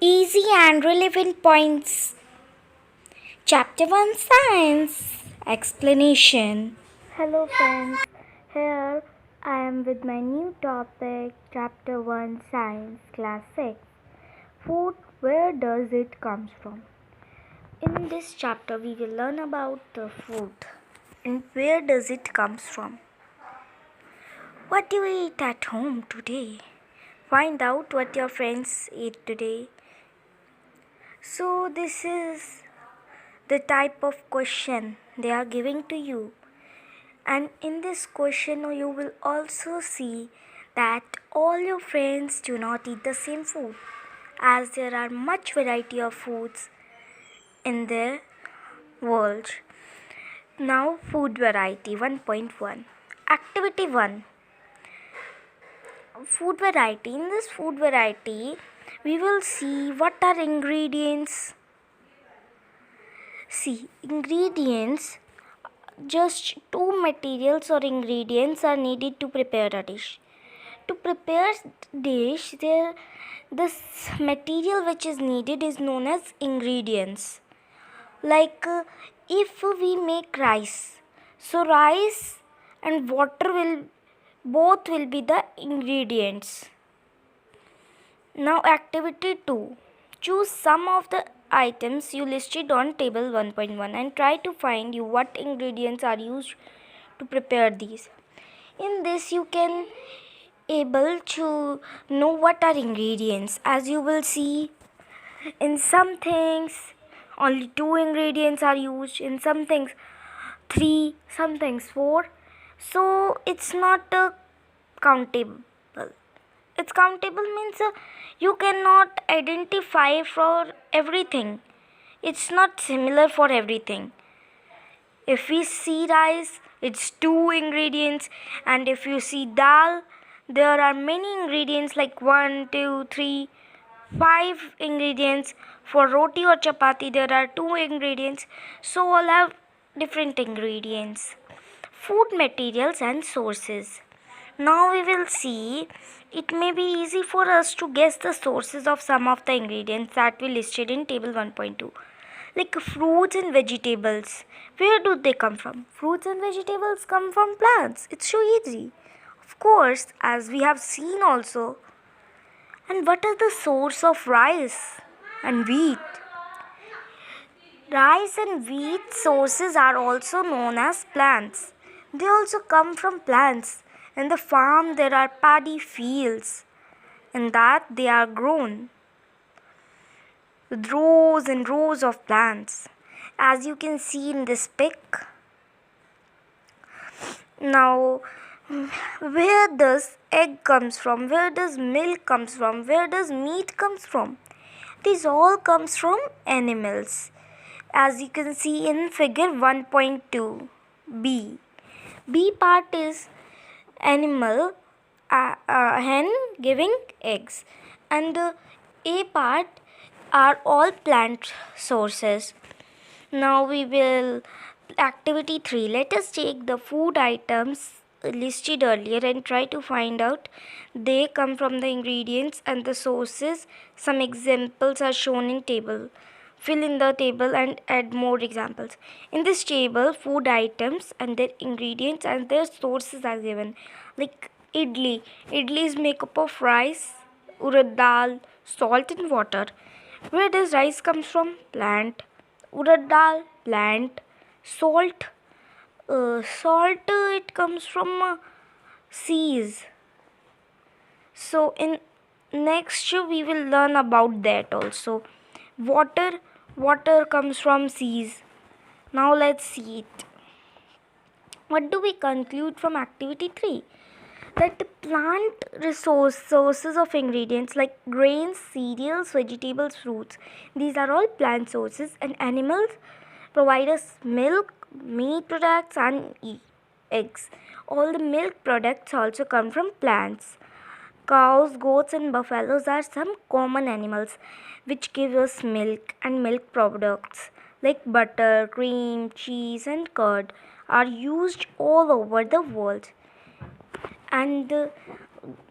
Easy and relevant points. Chapter 1 Science Explanation. Hello, friends. Here I am with my new topic, Chapter 1 Science, Class 6. Food, where does it come from? In this chapter, we will learn about the food and where does it comes from. What do you eat at home today? Find out what your friends eat today. So, this is the type of question they are giving to you. And in this question, you will also see that all your friends do not eat the same food, as there are much variety of foods in the world. Now, food variety 1.1. Activity 1. Food variety. In this food variety, we will see what are ingredients. See, ingredients, just two materials or ingredients are needed to prepare a dish. To prepare dish, this material which is needed is known as ingredients. Like if we make rice, so rice and water will be the ingredients. Now activity 2. Choose some of the items you listed on table 1.1 and try to find you what ingredients are used to prepare these. In this you can able to know what are ingredients, as you will see in some things only two ingredients are used, in some things three, some things four. So it's not countable. It's countable means you cannot identify for everything. It's not similar for everything. If we see rice, it's two ingredients, and if you see dal, there are many ingredients like 1, 2, 3, 5 ingredients. For roti or chapati, there are two ingredients. So all have different ingredients. Food materials and sources. Now we will see it may be easy for us to guess the sources of some of the ingredients that we listed in table 1.2. Like fruits and vegetables. Where do they come from? Fruits and vegetables come from plants. It's so easy. Of course, as we have seen also. And what is the source of rice and wheat? Rice and wheat sources are also known as plants. They also come from plants. In the farm, there are paddy fields. In that, they are grown with rows and rows of plants, as you can see in this pic. Now, where does egg comes from? Where does milk comes from? Where does meat comes from? These all comes from animals, as you can see in figure 1.2 B. B part is animal, hen giving eggs, and A part are all plant sources. Now we will activity 3. Let us take the food items listed earlier and try to find out they come from the ingredients and the sources. Some examples are shown in table. Fill in the table and add more examples. In this table, food items and their ingredients and their sources are given. Like idli. Idli is made up of rice, urad dal, salt and water. Where does rice come from? Plant. Urad dal, plant. Salt. It comes from seas. So in next we will learn about that also. Water comes from seas. Now let's see it. What do we conclude from activity 3? That the plant sources of ingredients like grains, cereals, vegetables, fruits, these are all plant sources, and animals provide us milk, meat products and eggs. All the milk products also come from plants. Cows, goats and buffaloes are some common animals which give us milk, and milk products like butter, cream, cheese and curd are used all over the world. And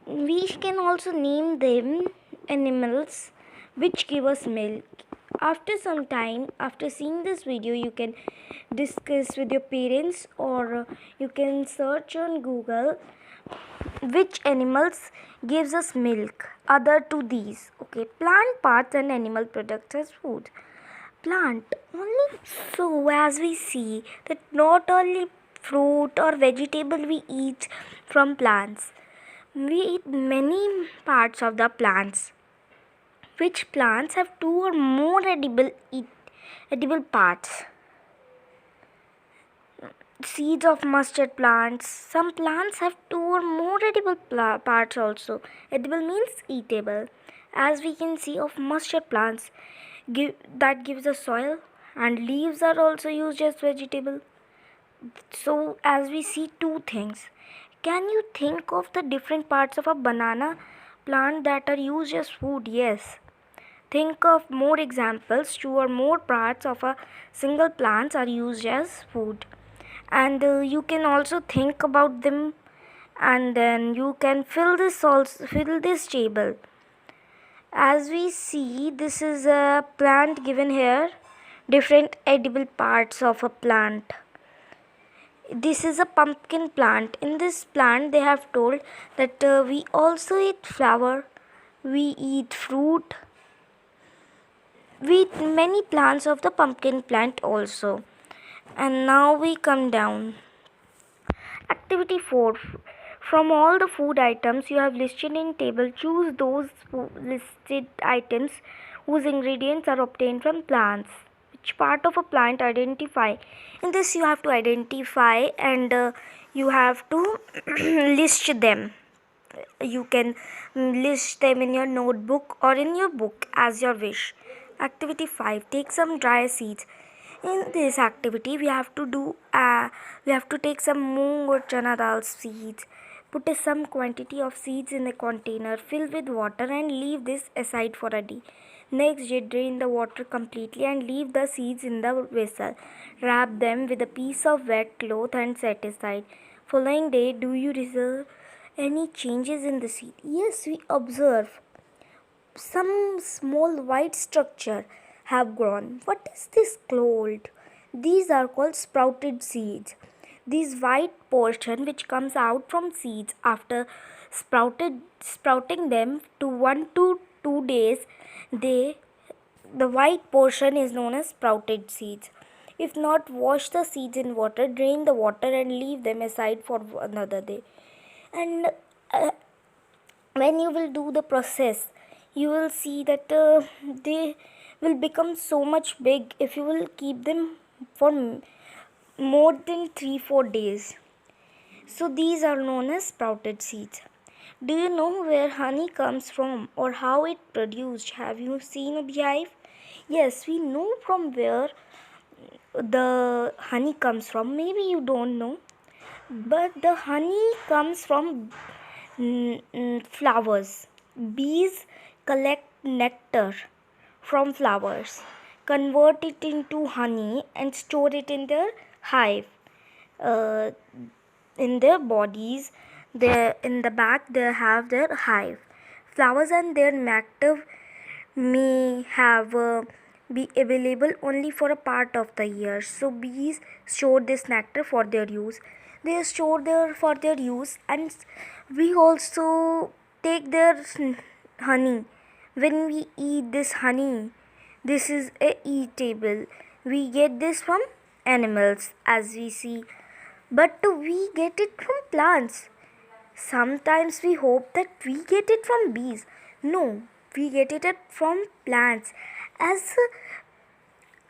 we can also name them animals which give us milk. After some time, after seeing this video, you can discuss with your parents, or you can search on Google which animals gives us milk other to these. Okay, plant parts and animal products as food. Plant only. So as we see that not only fruit or vegetable we eat from plants, we eat many parts of the plants. Which plants have two or more edible parts? Seeds of mustard plants. Some plants have two or more edible parts also. Edible means eatable. As we can see of mustard plants, that gives us soil, and leaves are also used as vegetable. So as we see two things, can you think of the different parts of a banana plant that are used as food? Yes. Think of more examples. Two or more parts of a single plant are used as food. And you can also think about them, and then you can fill this table. As we see, this is a plant given here, different edible parts of a plant. This is a pumpkin plant. In this plant they have told that we also eat flower, we eat fruit, we eat many plants of the pumpkin plant also. And now we come down. Activity 4. From all the food items you have listed in table, choose those listed items whose ingredients are obtained from plants. Which part of a plant identify? In this you have to identify, and you have to list them. You can list them in your notebook or in your book as your wish. Activity 5. Take some dry seeds. In this activity we have to take some moong or chana dal seeds, put some quantity of seeds in a container, fill with water and leave this aside for a day. Next day, drain the water completely and leave the seeds in the vessel. Wrap them with a piece of wet cloth and set aside. Following day, do you observe any changes in the seed? Yes, we observe some small white structure have grown. What is this called? These are called sprouted seeds. This white portion which comes out from seeds after sprouting them to 1 to 2 days, the white portion is known as sprouted seeds. If not, wash the seeds in water, drain the water and leave them aside for another day. And when you will do the process, you will see that they will become so much big if you will keep them for more than 3-4 days. So these are known as sprouted seeds. Do you know where honey comes from or how it produced? Have you seen a beehive? Yes, we know from where the honey comes from. Maybe you don't know, but the honey comes from flowers. Bees collect nectar from flowers, convert it into honey and store it in their hive. Uh, in their bodies, in the back they have their hive. Flowers and their nectar may have be available only for a part of the year. So bees store this nectar for their use. They store there for their use, and we also take their honey. When we eat this honey, this is a eatable. We get this from animals, as we see, but we get it from plants. Sometimes we hope that we get it from bees. No, we get it from plants. As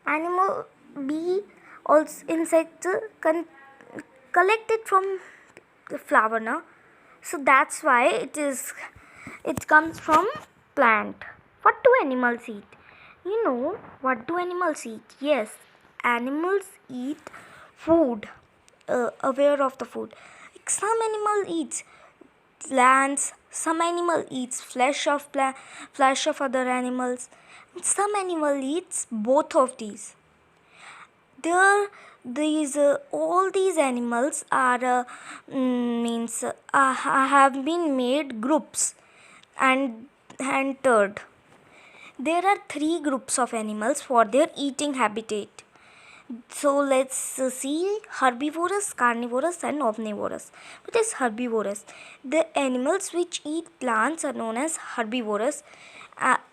animal, bee also insects collect it from the flower, now. So that's why it comes from plant. What do animals eat? You know what do animals eat? Yes, animals eat food. Aware of the food. Some animal eats plants. Some animal eats flesh of other animals. Some animal eats both of these. All these animals are have been made groups and entered. There are three groups of animals for their eating habitat. So let's see herbivorous, carnivorous and omnivorous. What is herbivorous? The animals which eat plants are known as herbivorous.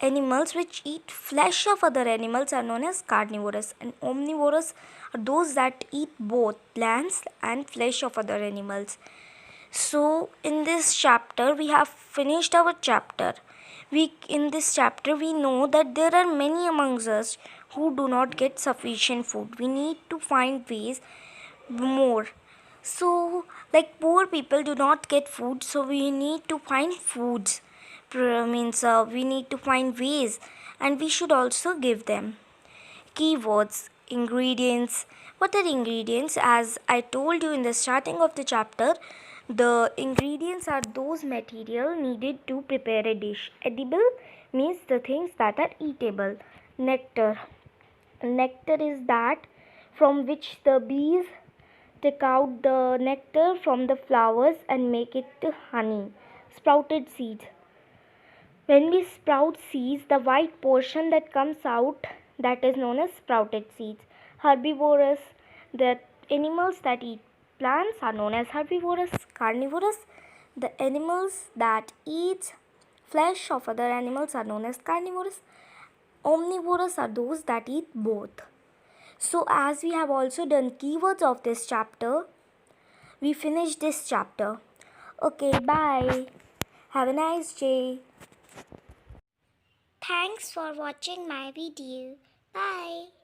Animals which eat flesh of other animals are known as carnivorous, and omnivorous are those that eat both plants and flesh of other animals. So in this chapter we have finished our chapter. In this chapter we know that there are many amongst us who do not get sufficient food. We need to find ways more. So like poor people do not get food, so we need to find foods. We need to find ways, and we should also give them. Keywords, ingredients. What are ingredients? As I told you in the starting of the chapter, the ingredients are those material needed to prepare a dish. Edible means the things that are eatable. Nectar. Nectar is that from which the bees take out the nectar from the flowers and make it honey. Sprouted seeds. When we sprout seeds, the white portion that comes out, that is known as sprouted seeds. Herbivorous, the animals that eat plants are known as herbivorous. Carnivorous, the animals that eat flesh of other animals are known as carnivorous. Omnivorous are those that eat both. So as we have also done keywords of this chapter, we finish this chapter. Okay, bye. Have a nice day. Thanks for watching my video. Bye.